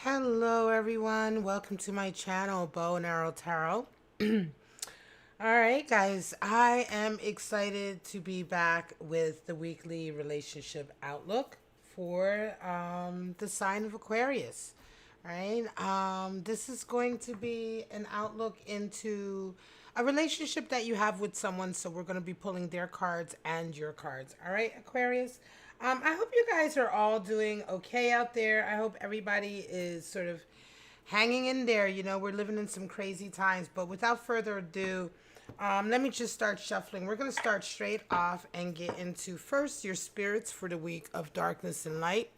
Hello everyone, welcome to my channel, Bow and Arrow Tarot. Alright guys, I am excited to be back with the weekly relationship outlook for the sign of Aquarius. Alright, this is going to be an outlook into a relationship that you have with someone, so we're going to be pulling their cards and your cards. Alright, Aquarius? I hope you guys are all doing okay out there. I hope everybody is sort of hanging in there. You know, we're living in some crazy times. But without further ado, let me just start shuffling. We're going to start straight off and get into first your spirits for the week of darkness and light.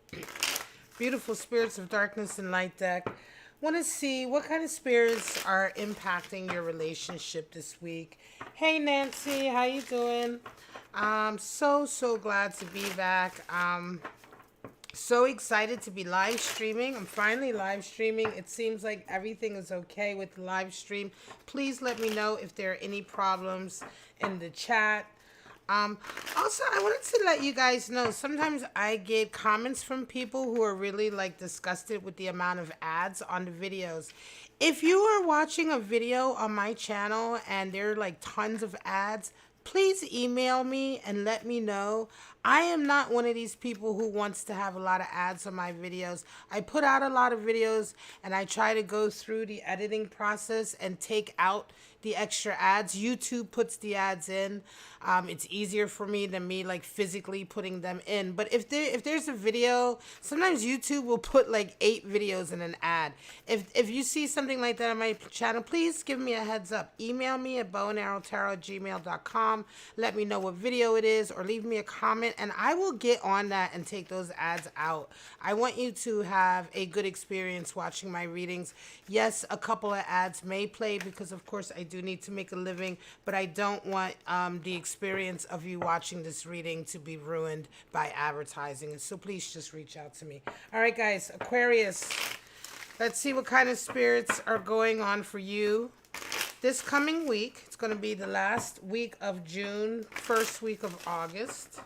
Beautiful spirits of darkness and light deck. Want to see what kind of spirits are impacting your relationship this week. Hey Nancy, how you doing? So glad to be back. So excited to be live streaming. I'm finally live streaming. It seems like everything is okay with the live stream. Please let me know if there are any problems in the chat. Also, I wanted to let you guys know, sometimes I get comments from people who are really like disgusted with the amount of ads on the videos. If you are watching a video on my channel and there are like tons of ads, please email me and let me know. I am not one of these people who wants to have a lot of ads on my videos. I put out a lot of videos and I try to go through the editing process and take out the extra ads. YouTube puts the ads in. It's easier for me than me like physically putting them in. But if there's a video, sometimes YouTube will put like 8 videos in an ad. If you see something like that on my channel, please give me a heads up. Email me at bowandarrowtarot@gmail.com. Let me know what video it is or leave me a comment and I will get on that and take those ads out. I want you to have a good experience watching my readings. Yes, a couple of ads may play because of course I do need to make a living, but I don't want the experience of you watching this reading to be ruined by advertising. And so please just reach out to me. All right, guys, Aquarius, let's see what kind of spirits are going on for you this coming week. It's going to be the last week of June, first week of August.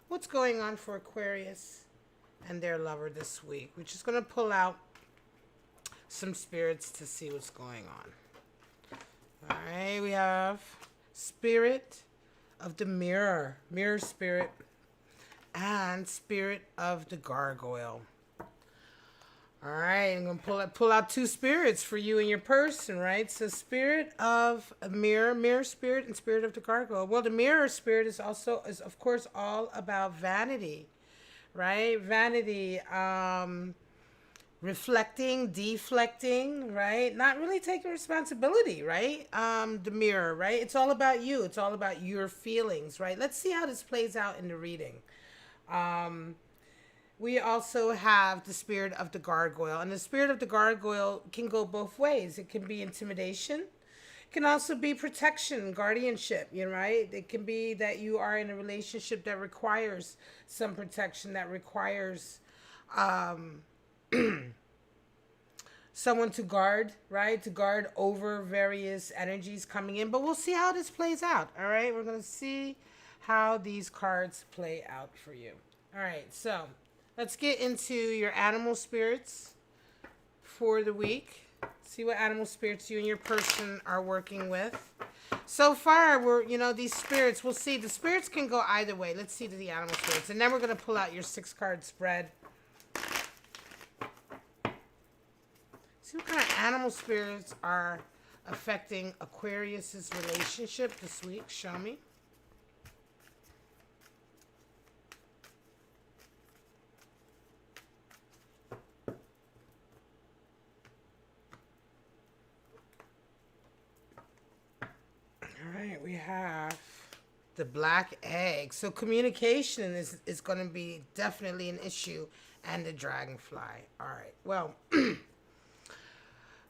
What's going on for Aquarius and their lover this week? We're just going to pull out some spirits to see what's going on. All right, we have Spirit of the Mirror, Mirror Spirit, and Spirit of the Gargoyle. All right, I'm going to pull out 2 spirits for you and your person, right? So Spirit of a Mirror, Mirror Spirit, and Spirit of the Gargoyle. Well, the Mirror Spirit is of course, all about vanity, right? Vanity, reflecting, deflecting, right? Not really taking responsibility, right? The Mirror, right? It's all about you. It's all about your feelings, right? Let's see how this plays out in the reading. We also have the Spirit of the Gargoyle. And the Spirit of the Gargoyle can go both ways. It can be intimidation. It can also be protection, guardianship, you know, right? It can be that you are in a relationship that requires some protection, that requires someone to guard, right? To guard over various energies coming in. But we'll see how this plays out, all right? We're going to see how these cards play out for you. All right, so let's get into your animal spirits for the week. See what animal spirits you and your person are working with. So far, these spirits, we'll see. The spirits can go either way. Let's see the animal spirits. And then we're going to pull out your 6-card spread. See what kind of animal spirits are affecting Aquarius's relationship this week. Show me. We have the black egg. So communication is going to be definitely an issue. And the dragonfly. All right. Well,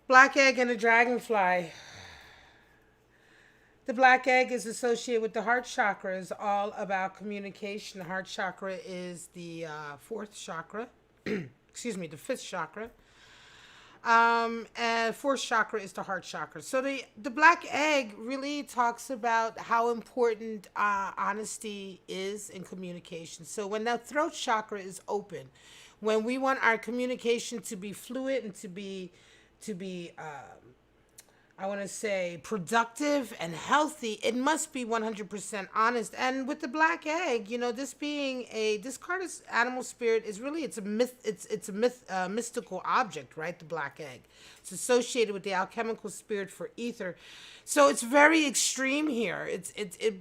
black egg and the dragonfly. The black egg is associated with the heart chakra. It's all about communication. The heart chakra is the 4th chakra. Excuse me, the 5th chakra. And 4th chakra is the heart chakra. So the black egg really talks about how important honesty is in communication. So when the throat chakra is open, When we want our communication to be fluid and to be I want to say productive and healthy, it must be 100% honest. And with the black egg, this being this card is animal spirit is really, it's a myth, it's a myth, mystical object, right? The black egg. It's associated with the alchemical spirit for ether. So it's very extreme here.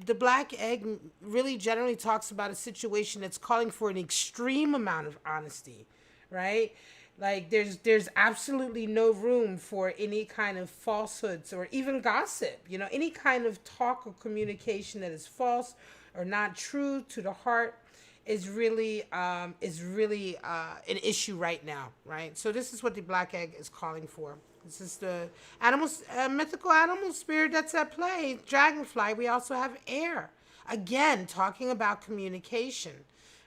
The black egg really generally talks about a situation that's calling for an extreme amount of honesty, right? Like there's absolutely no room for any kind of falsehoods or even gossip. Any kind of talk or communication that is false or not true to the heart is really an issue right now, right? So this is what the black egg is calling for. This is the mythical animal spirit that's at play. Dragonfly. We also have air. Again, talking about communication.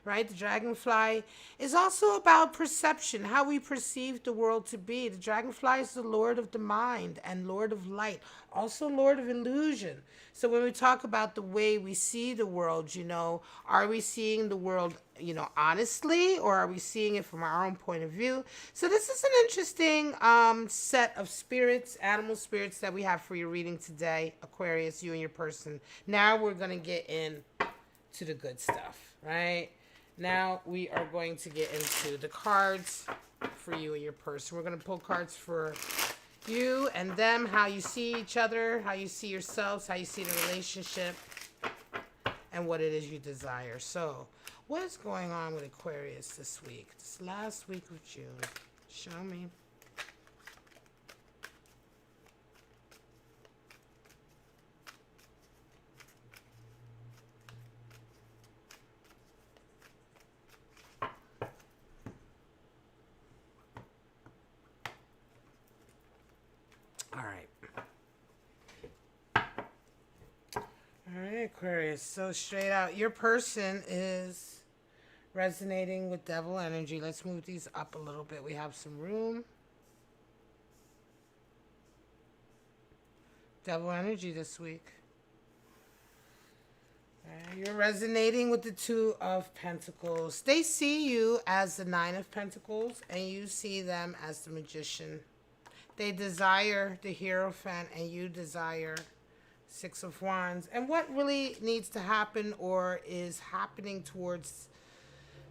Right? The dragonfly is also about perception, how we perceive the world to be. The dragonfly is the lord of the mind and lord of light, also lord of illusion. So when we talk about the way we see the world, are we seeing the world, honestly, or are we seeing it from our own point of view? So this is an interesting set of spirits, animal spirits that we have for your reading today, Aquarius, you and your person. Now we're going to get in to the good stuff, right? Now we are going to get into the cards for you and your person. We're going to pull cards for you and them, how you see each other, how you see yourselves, how you see the relationship, and what it is you desire. So, what is going on with Aquarius this week? This last week of June. Show me. All right, Aquarius. So straight out, your person is resonating with devil energy. Let's move these up a little bit. We have some room. Devil energy this week. You're resonating with the Two of Pentacles. They see you as the Nine of Pentacles, and you see them as the Magician. They desire the Hierophant, and you desire Six of Wands. And what really needs to happen or is happening towards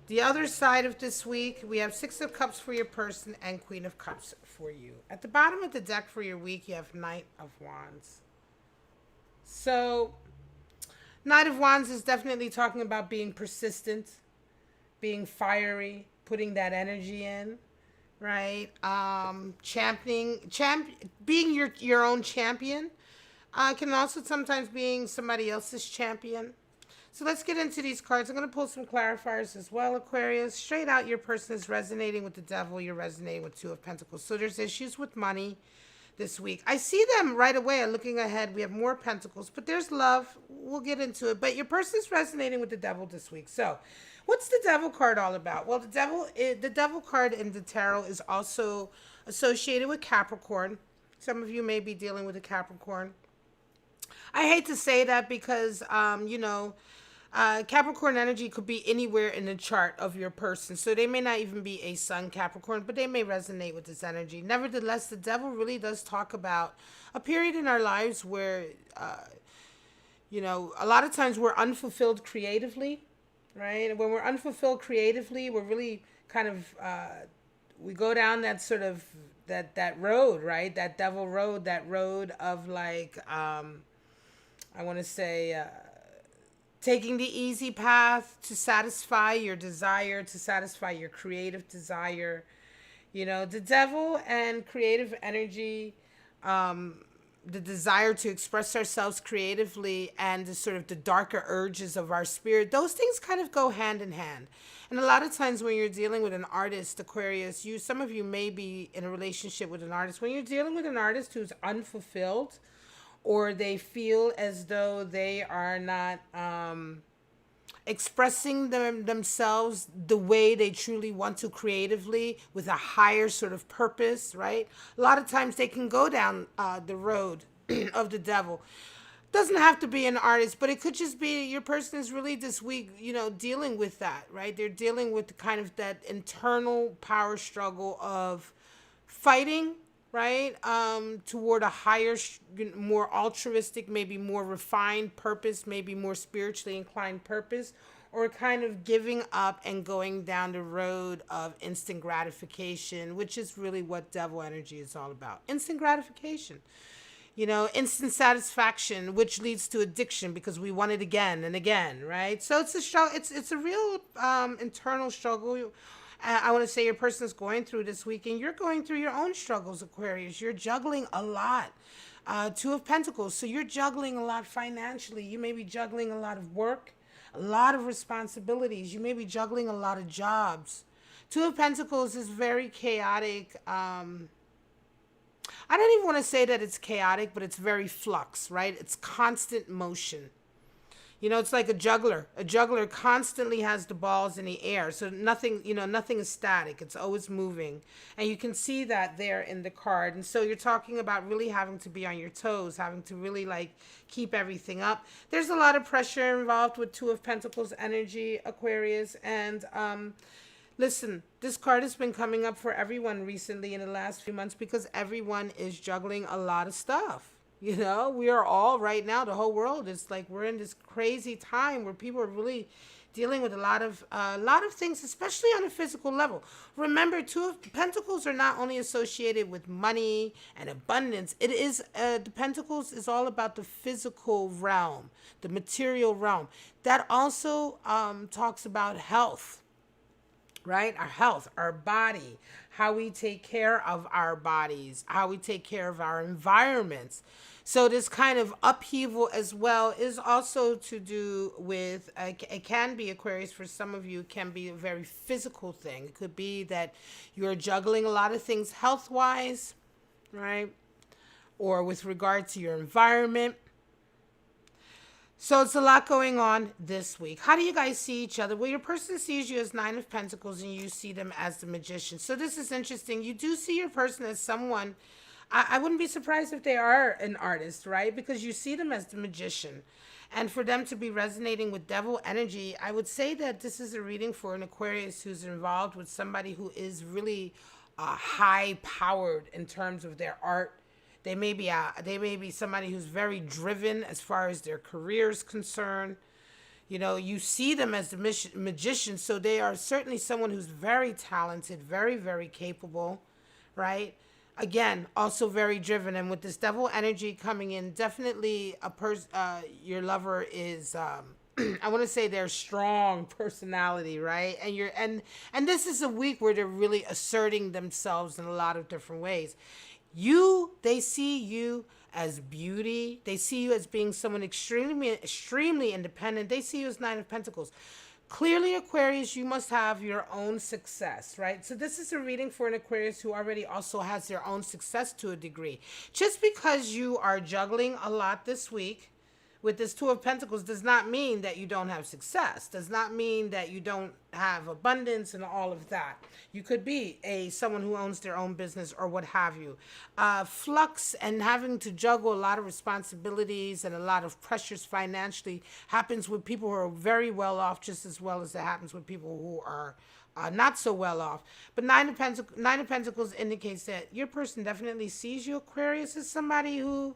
the other side of this week, we have Six of Cups for your person and Queen of Cups for you. At the bottom of the deck for your week, you have Knight of Wands. So Knight of Wands is definitely talking about being persistent, being fiery, putting that energy in, right? Being your own champion. Can also sometimes being somebody else's champion. So let's get into these cards. I'm going to pull some clarifiers as well, Aquarius. Straight out, your person is resonating with the devil. You're resonating with Two of Pentacles. So there's issues with money this week. I see them right away. I'm looking ahead. We have more Pentacles, but there's love. We'll get into it. But your person is resonating with the devil this week. So what's the devil card all about? Well, the devil card in the tarot is also associated with Capricorn. Some of you may be dealing with a Capricorn. I hate to say that because, Capricorn energy could be anywhere in the chart of your person. So they may not even be a sun Capricorn, but they may resonate with this energy. Nevertheless, the devil really does talk about a period in our lives where, a lot of times we're unfulfilled creatively, right? And when we're unfulfilled creatively, we're really kind of, we go down that sort of, that road, right? That devil road, that road of like, I want to say, taking the easy path to satisfy your desire, to satisfy your creative desire. The devil and creative energy, the desire to express ourselves creatively and the sort of the darker urges of our spirit, those things kind of go hand in hand. And a lot of times when you're dealing with an artist, Aquarius, some of you may be in a relationship with an artist. When you're dealing with an artist who's unfulfilled, or they feel as though they are not expressing themselves the way they truly want to creatively with a higher sort of purpose, right? A lot of times they can go down the road of the devil. Doesn't have to be an artist, but it could just be your person is really this week, dealing with that, right? They're dealing with kind of that internal power struggle of fighting, right? Toward a higher, more altruistic, maybe more refined purpose, maybe more spiritually inclined purpose, or kind of giving up and going down the road of instant gratification, which is really what devil energy is all about. Instant gratification. Instant satisfaction, which leads to addiction because we want it again and again, right? So it's a struggle. It's a real internal struggle. I want to say your person is going through this week, and you're going through your own struggles, Aquarius. You're juggling a lot. Two of Pentacles. So you're juggling a lot financially. You may be juggling a lot of work, a lot of responsibilities. You may be juggling a lot of jobs. Two of Pentacles is very chaotic. I don't even want to say that it's chaotic, but it's very flux, right? It's constant motion. It's like a juggler. A juggler constantly has the balls in the air. So nothing is static. It's always moving. And you can see that there in the card. And so you're talking about really having to be on your toes, having to really keep everything up. There's a lot of pressure involved with Two of Pentacles energy, Aquarius. And listen, this card has been coming up for everyone recently in the last few months because everyone is juggling a lot of stuff. We are all right now, the whole world is we're in this crazy time where people are really dealing with a lot of things, especially on a physical level. Remember, Two of Pentacles are not only associated with money and abundance. It is the Pentacles is all about the physical realm, the material realm. That also talks about health. Right? Our health, our body, how we take care of our bodies, how we take care of our environments. So this kind of upheaval as well is also to do with, it can be, Aquarius, for some of you, it can be a very physical thing. It could be that you're juggling a lot of things health-wise, right? Or with regard to your environment. So it's a lot going on this week. How do you guys see each other? Well, your person sees you as Nine of Pentacles and you see them as the Magician. So this is interesting. You do see your person as someone, I wouldn't be surprised if they are an artist, right? Because you see them as the Magician. And for them to be resonating with devil energy, I would say that this is a reading for an Aquarius who's involved with somebody who is really high-powered in terms of their art. They may be somebody who's very driven as far as their career is concerned. You see them as the magician, so they are certainly someone who's very talented, very, very capable, right? Again, also very driven. And with this devil energy coming in, definitely your lover is, I want to say their strong personality, right? And this is a week where they're really asserting themselves in a lot of different ways. They see you as beauty. They see you as being someone extremely independent. They see you as Nine of Pentacles. Clearly, Aquarius, you must have your own success, right? So this is a reading for an Aquarius who already also has their own success to a degree. Just because you are juggling a lot this week with this Two of Pentacles does not mean that you don't have success. Does not mean that you don't have abundance and all of that. You could be someone who owns their own business or what have you. Flux and having to juggle a lot of responsibilities and a lot of pressures financially happens with people who are very well off just as well as it happens with people who are not so well off. But Nine of Pentacles indicates that your person definitely sees you, Aquarius, as somebody who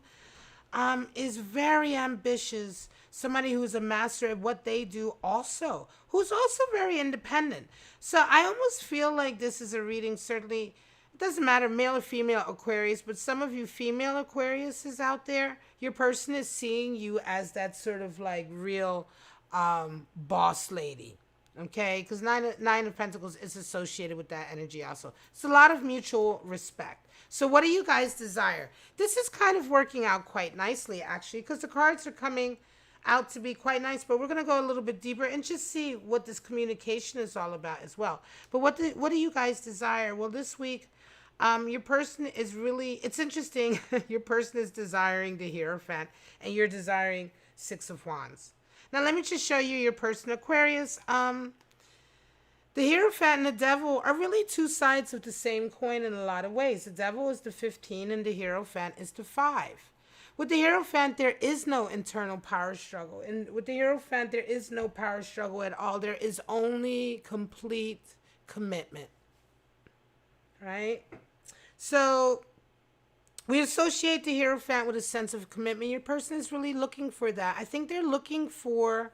is very ambitious, somebody who's a master at what they do also, who's also very independent. So I almost feel like this is a reading, certainly, it doesn't matter, male or female Aquarius, but some of you female Aquarius is out there, your person is seeing you as that sort of real boss lady. Okay, because nine of Pentacles is associated with that energy also. It's a lot of mutual respect. So what do you guys desire? This is kind of working out quite nicely, actually, because the cards are coming out to be quite nice. But we're going to go a little bit deeper and just see what this communication is all about as well. But what do you guys desire? Well, this week, your person is really, it's interesting. Your person is desiring the Hierophant, and you're desiring Six of Wands. Now, let me just show you your person, Aquarius. The Hierophant and the Devil are really two sides of the same coin in a lot of ways. The Devil is the 15 and the Hierophant is the 5. With the Hierophant, there is no internal power struggle. And with the Hierophant, there is no power struggle at all. There is only complete commitment, right? So we associate the Hierophant with a sense of commitment. Your person is really looking for that. I think they're looking for,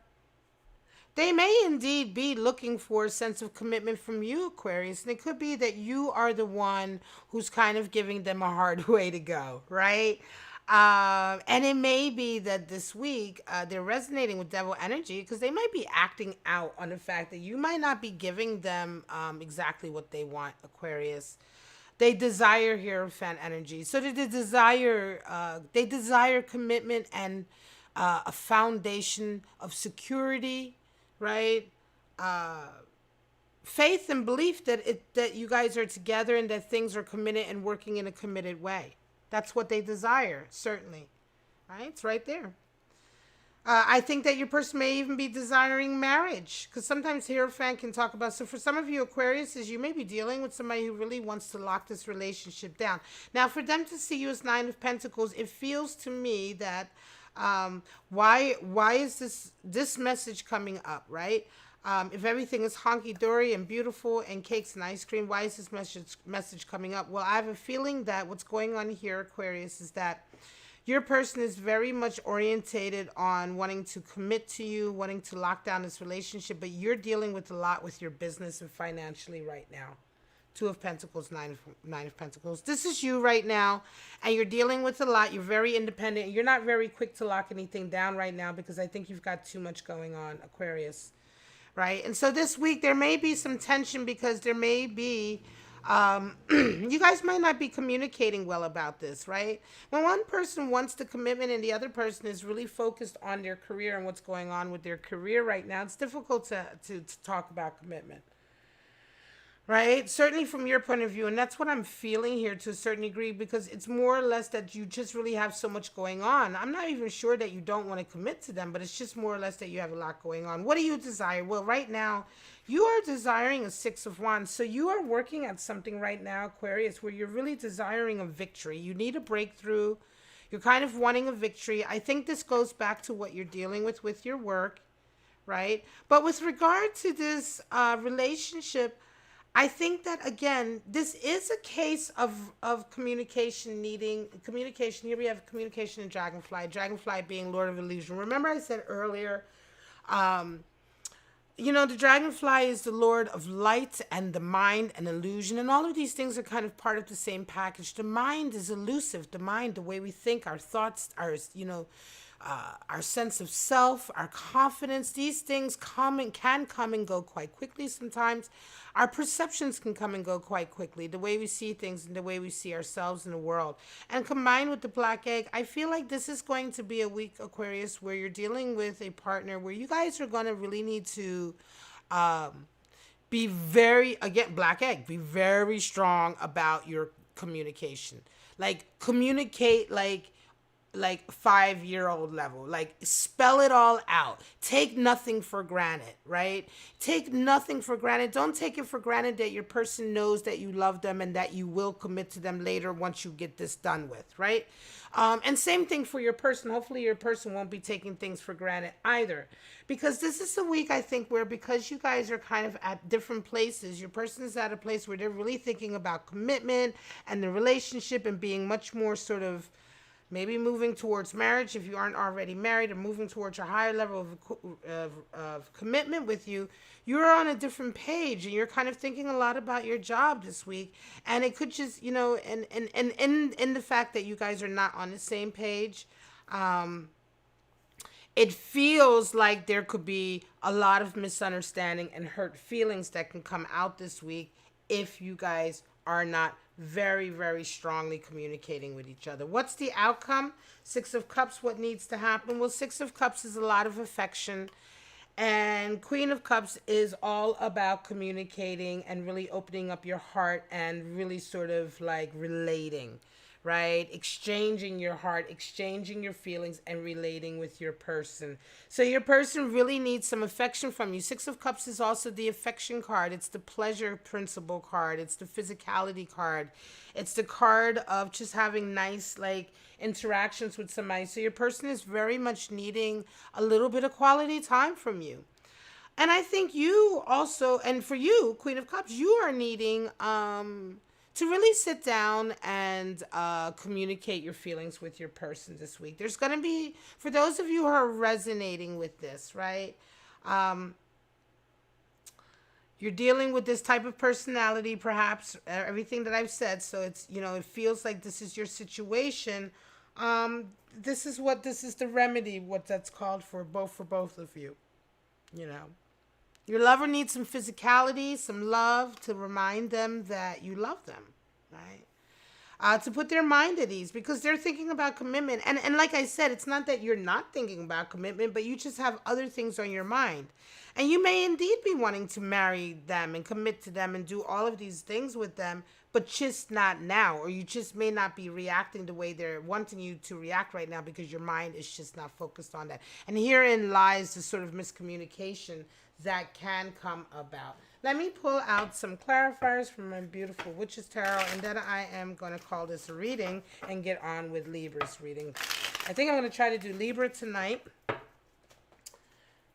they may indeed be looking for a sense of commitment from you, Aquarius. And it could be that you are the one who's kind of giving them a hard way to go, right? And it may be that this week they're resonating with devil energy because they might be acting out on the fact that you might not be giving them exactly what they want, Aquarius. They desire Hierophant energy. So they desire commitment and a foundation of security, right? Faith and belief that you guys are together and that things are committed and working in a committed way. That's what they desire, certainly. Right? It's right there. I think that your person may even be desiring marriage because sometimes Hierophant can talk about. So for some of you Aquarius, you may be dealing with somebody who really wants to lock this relationship down. Now, for them to see you as Nine of Pentacles, it feels to me that why is this message coming up, right? If everything is honky-dory and beautiful and cakes and ice cream, why is this message coming up? Well, I have a feeling that what's going on here, Aquarius, is that your person is very much orientated on wanting to commit to you, wanting to lock down this relationship, but you're dealing with a lot with your business and financially right now. Two of Pentacles, nine of Pentacles. This is you right now, and you're dealing with a lot. You're very independent. You're not very quick to lock anything down right now because I think you've got too much going on, Aquarius, right? And so this week there may be some tension because there may be you guys might not be communicating well about this, right? When one person wants the commitment and the other person is really focused on their career and what's going on with their career right now, it's difficult to talk about commitment, right? Certainly from your point of view. And that's what I'm feeling here to a certain degree because it's more or less that you just really have so much going on. I'm not even sure that you don't want to commit to them, but it's just more or less that you have a lot going on. What do you desire? Well, right now, you are desiring a Six of Wands. So you are working at something right now, Aquarius, where you're really desiring a victory. You need a breakthrough. You're kind of wanting a victory. I think this goes back to what you're dealing with your work, right? But with regard to this relationship, I think that, again, this is a case of communication needing communication. Here we have communication and Dragonfly. Dragonfly being Lord of Illusion. Remember I said earlier, the Dragonfly is the Lord of light and the mind and illusion. And all of these things are kind of part of the same package. The mind is elusive. The mind, the way we think, our thoughts, our sense of self, our confidence, these things can come and go quite quickly sometimes. Our perceptions can come and go quite quickly, the way we see things and the way we see ourselves in the world. And combined with the black egg, I feel like this is going to be a week, Aquarius, where you're dealing with a partner where you guys are going to really need to be very, again, black egg, be very strong about your communication. Like, communicate like 5-year-old level. Like, spell it all out. Take nothing for granted, right? Take nothing for granted. Don't take it for granted that your person knows that you love them and that you will commit to them later once you get this done with, right? And same thing for your person. Hopefully your person won't be taking things for granted either. Because this is a week, I think, where because you guys are kind of at different places, your person is at a place where they're really thinking about commitment and the relationship and being much more sort of maybe moving towards marriage if you aren't already married, or moving towards a higher level of commitment with you. You're on a different page and you're kind of thinking a lot about your job this week. And it could just, and in the fact that you guys are not on the same page, it feels like there could be a lot of misunderstanding and hurt feelings that can come out this week if you guys are not very, very strongly communicating with each other. What's the outcome? Six of Cups, what needs to happen? Well, Six of Cups is a lot of affection. And Queen of Cups is all about communicating and really opening up your heart and really sort of like relating, right? Exchanging your heart, exchanging your feelings, and relating with your person. So your person really needs some affection from you. Six of Cups is also the affection card. It's the pleasure principle card. It's the physicality card. It's the card of just having nice, like, interactions with somebody. So your person is very much needing a little bit of quality time from you. And I think you also, and for you, Queen of Cups, you are needing to really sit down and communicate your feelings with your person this week. There's going to be, for those of you who are resonating with this, right? You're dealing with this type of personality, perhaps, everything that I've said. So it's, it feels like this is your situation. This is the remedy, what that's called for both of you, you know. Your lover needs some physicality, some love to remind them that you love them, right? To put their mind at ease because they're thinking about commitment. And like I said, it's not that you're not thinking about commitment, but you just have other things on your mind. And you may indeed be wanting to marry them and commit to them and do all of these things with them, but just not now. Or you just may not be reacting the way they're wanting you to react right now because your mind is just not focused on that. And herein lies the sort of miscommunication that can come about. Let me pull out some clarifiers from my beautiful Witch's Tarot, and then I am going to call this a reading and get on with Libra's reading. I think I'm going to try to do Libra tonight. Let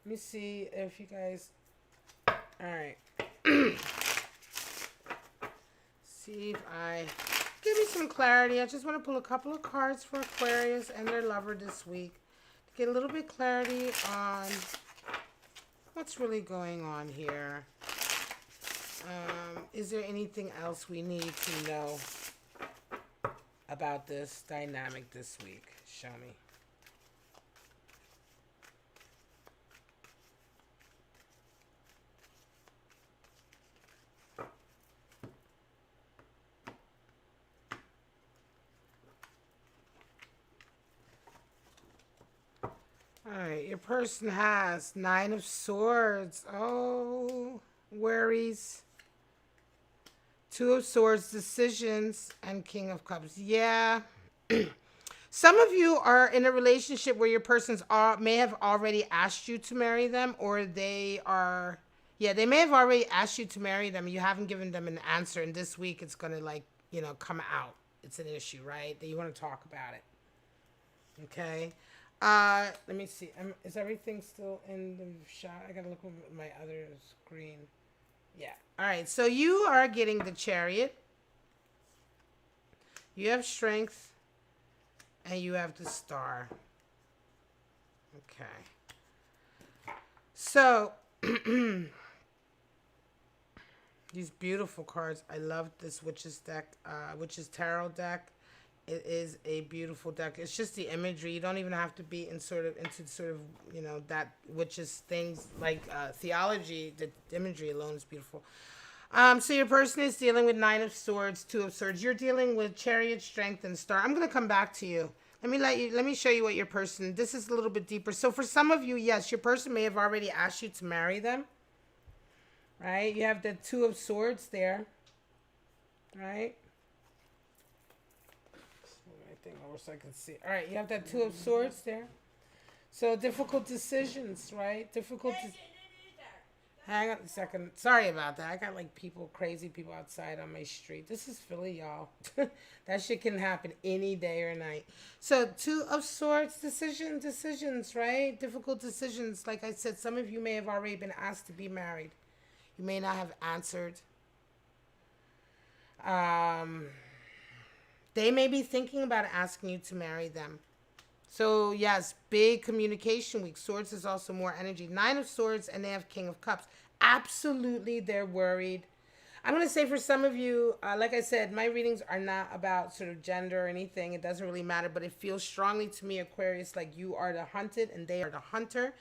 me see if you guys... All right. See if I give you some clarity. I just want to pull a couple of cards for Aquarius and their lover this week to get a little bit clarity on what's really going on here. Is there anything else we need to know about this dynamic this week? Show me. All right, your person has Nine of Swords. Oh, worries. Two of Swords, decisions, and King of Cups. Yeah. Some of you are in a relationship where your persons may have already asked you to marry them, or they may have already asked you to marry them. You haven't given them an answer, and this week it's going to, come out. It's an issue, right? That you want to talk about it. Okay. Let me see. Is everything still in the shot? I gotta look at my other screen. Yeah. All right. So you are getting the Chariot. You have Strength. And you have the Star. Okay. So, these beautiful cards. I love this Witch's Tarot deck. It is a beautiful deck. It's just the imagery. You don't even have to be into that witches things like theology. The imagery alone is beautiful. So your person is dealing with Nine of Swords, Two of Swords. You're dealing with Chariot, Strength, and Star. I'm gonna come back to you. Let me show you what your person. This is a little bit deeper. So for some of you, yes, your person may have already asked you to marry them. Right? You have the Two of Swords there. Right? Over so I can see. All right, you have that Two of Swords there. So difficult decisions, right? Hang on a second. Sorry about that. I got like crazy people outside on my street. This is Philly, y'all. That shit can happen any day or night. So Two of Swords, decisions, right? Difficult decisions. Like I said, some of you may have already been asked to be married. You may not have answered. They may be thinking about asking you to marry them. So, yes, big communication week. Swords is also more energy. Nine of Swords, and they have King of Cups. Absolutely, they're worried. I'm going to say for some of you, like I said, my readings are not about sort of gender or anything. It doesn't really matter, but it feels strongly to me, Aquarius, like you are the hunted and they are the hunter.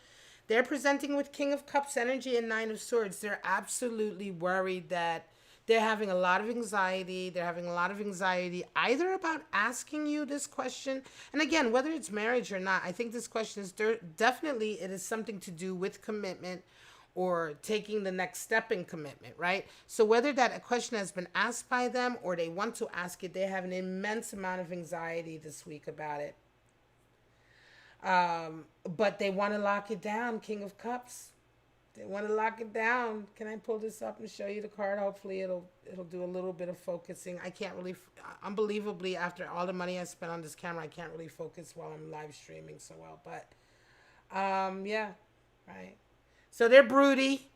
They're presenting with King of Cups energy and Nine of Swords. They're absolutely worried that they're having a lot of anxiety. They're having a lot of anxiety either about asking you this question. And again, whether it's marriage or not, I think this question is definitely, it is something to do with commitment or taking the next step in commitment, right? So whether that a question has been asked by them or they want to ask it, they have an immense amount of anxiety this week about it. But they want to lock it down, King of Cups. They want to lock it down. Can I pull this up and show you the card? Hopefully it'll do a little bit of focusing. I can't really, unbelievably, after all the money I spent on this camera, I can't really focus while I'm live streaming so well. But yeah, right. So they're broody.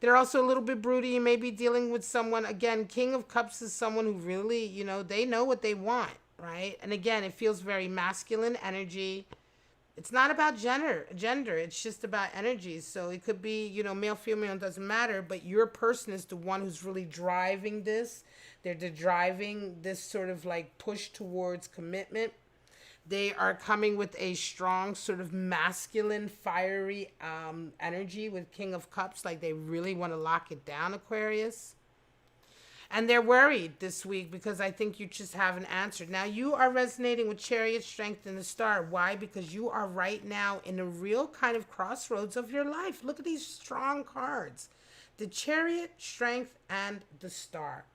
They're also a little bit broody. You may be dealing with someone, again, King of Cups is someone who really, they know what they want, right? And again, it feels very masculine energy. It's not about gender. It's just about energy. So it could be, male, female, it doesn't matter. But your person is the one who's really driving this. They're driving this sort of like push towards commitment. They are coming with a strong sort of masculine, fiery energy with King of Cups. Like they really want to lock it down, Aquarius. And they're worried this week because I think you just haven't answered. Now, you are resonating with Chariot, Strength, and the Star. Why? Because you are right now in a real kind of crossroads of your life. Look at these strong cards. The Chariot, Strength, and the Star.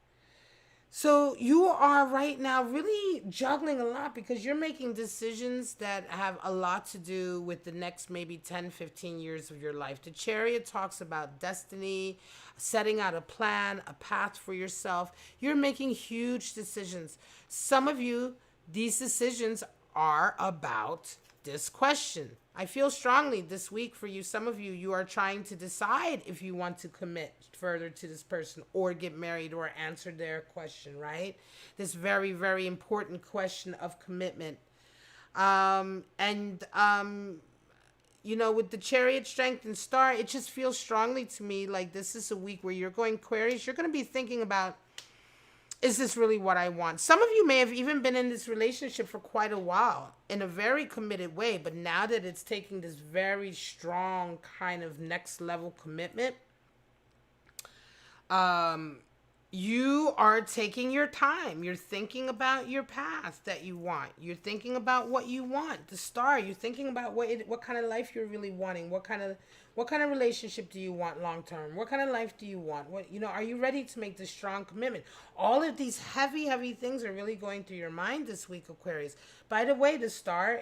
So you are right now really juggling a lot because you're making decisions that have a lot to do with the next maybe 10, 15 years of your life. The Chariot talks about destiny, setting out a plan, a path for yourself. You're making huge decisions. Some of you, these decisions are about this question. I feel strongly this week for you. Some of you, you are trying to decide if you want to commit further to this person or get married or answer their question, right? This very, very important question of commitment. With the Chariot, Strength, and Star, it just feels strongly to me like this is a week where you're going, Aquarius, you're going to be thinking about, is this really what I want? Some of you may have even been in this relationship for quite a while in a very committed way, but now that it's taking this very strong kind of next level commitment, you are taking your time. You're thinking about your path that you want. You're thinking about what you want. The Star, you're thinking about what kind of life you're really wanting. What kind of relationship do you want long term? What kind of life do you want? Are you ready to make this strong commitment? All of these heavy, heavy things are really going through your mind this week, Aquarius. By the way, the Star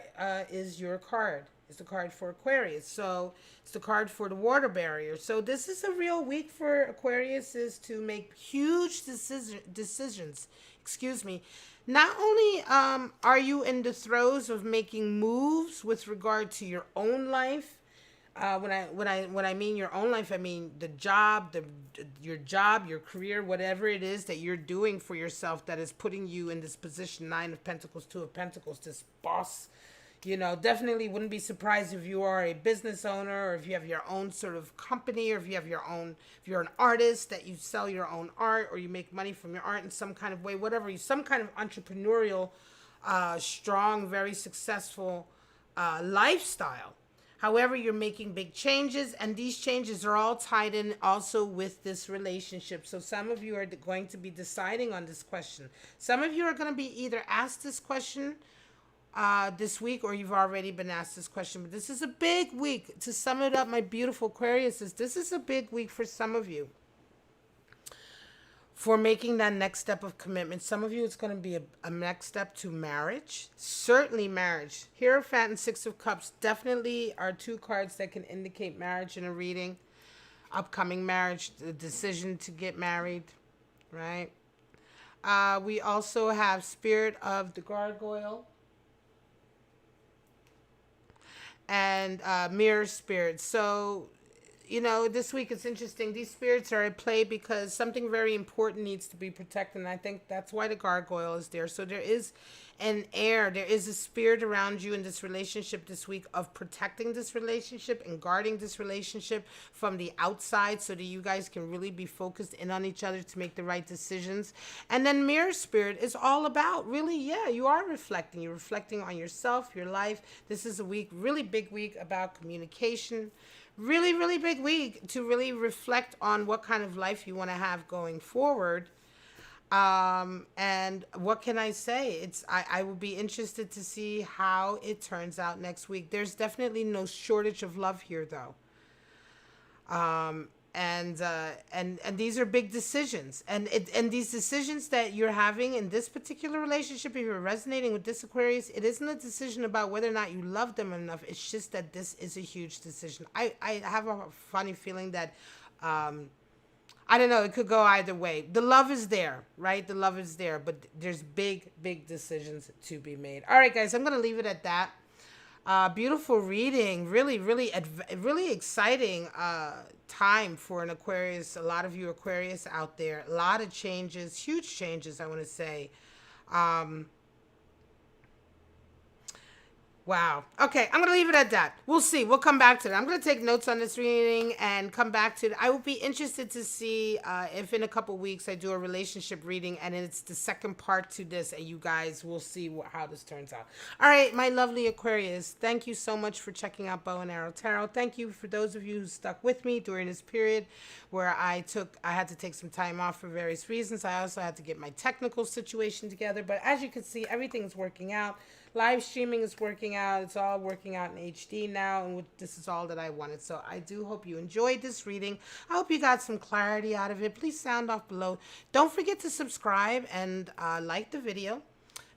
is your card. It's the card for Aquarius. So it's the card for the water barrier. So this is a real week for Aquarius is to make huge decisions. Excuse me. Not only are you in the throes of making moves with regard to your own life. When I mean your own life, I mean the job, your job, your career, whatever it is that you're doing for yourself that is putting you in this position, 9 of Pentacles, 2 of Pentacles, this boss. Definitely wouldn't be surprised if you are a business owner or if you have your own sort of company or if you're an artist that you sell your own art or you make money from your art in some kind of way, whatever, some kind of entrepreneurial, strong, very successful lifestyle. However, you're making big changes, and these changes are all tied in also with this relationship. So some of you are going to be deciding on this question. Some of you are going to be either asked this question this week, or you've already been asked this question. But this is a big week. To sum it up, my beautiful Aquarius, this is a big week for some of you for making that next step of commitment. Some of you, it's going to be a next step to marriage. Certainly marriage. Hierophant and 6 of Cups definitely are 2 cards that can indicate marriage in a reading. Upcoming marriage, the decision to get married, right? We also have Spirit of the Gargoyle and Mirror Spirit. So, this week it's interesting. These spirits are at play because something very important needs to be protected. And I think that's why the gargoyle is there. So there is there is a spirit around you in this relationship this week of protecting this relationship and guarding this relationship from the outside so that you guys can really be focused in on each other to make the right decisions. And then Mirror Spirit is all about really, you are reflecting. You're reflecting on yourself, your life. This is a week, really big week about communication. Really, really big week to really reflect on what kind of life you want to have going forward. And what can I say? I will be interested to see how it turns out next week. There's definitely no shortage of love here, though. And these are big decisions, and these decisions that you're having in this particular relationship, if you're resonating with this Aquarius, it isn't a decision about whether or not you love them enough. It's just that this is a huge decision. I have a funny feeling that I don't know, it could go either way. The love is there, right? The love is there, but there's big decisions to be made. All right, guys, I'm gonna leave it at that. Beautiful reading. Really exciting time for an Aquarius. A lot of you Aquarius out there. A lot of changes, huge changes, I want to say. Wow. Okay, I'm going to leave it at that. We'll see. We'll come back to that. I'm going to take notes on this reading and come back to it. I will be interested to see if in a couple weeks I do a relationship reading and it's the second part to this, and you guys will see how this turns out. All right, my lovely Aquarius, thank you so much for checking out Bow and Arrow Tarot. Thank you for those of you who stuck with me during this period where I had to take some time off for various reasons. I also had to get my technical situation together, but as you can see, everything's working out. Live streaming is working out. It's all working out in HD now, and this is all that I wanted. So I do hope you enjoyed this reading. I hope you got some clarity out of it. Please sound off below. Don't forget to subscribe and like the video,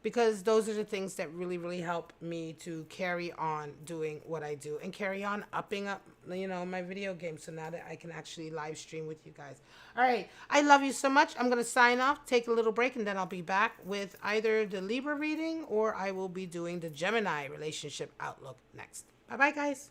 because those are the things that really help me to carry on doing what I do and carry on upping up, my video game, so now that I can actually live stream with you guys. All right, I love you so much. I'm going to sign off, take a little break, and then I'll be back with either the Libra reading or I will be doing the Gemini relationship outlook next. Bye-bye, guys.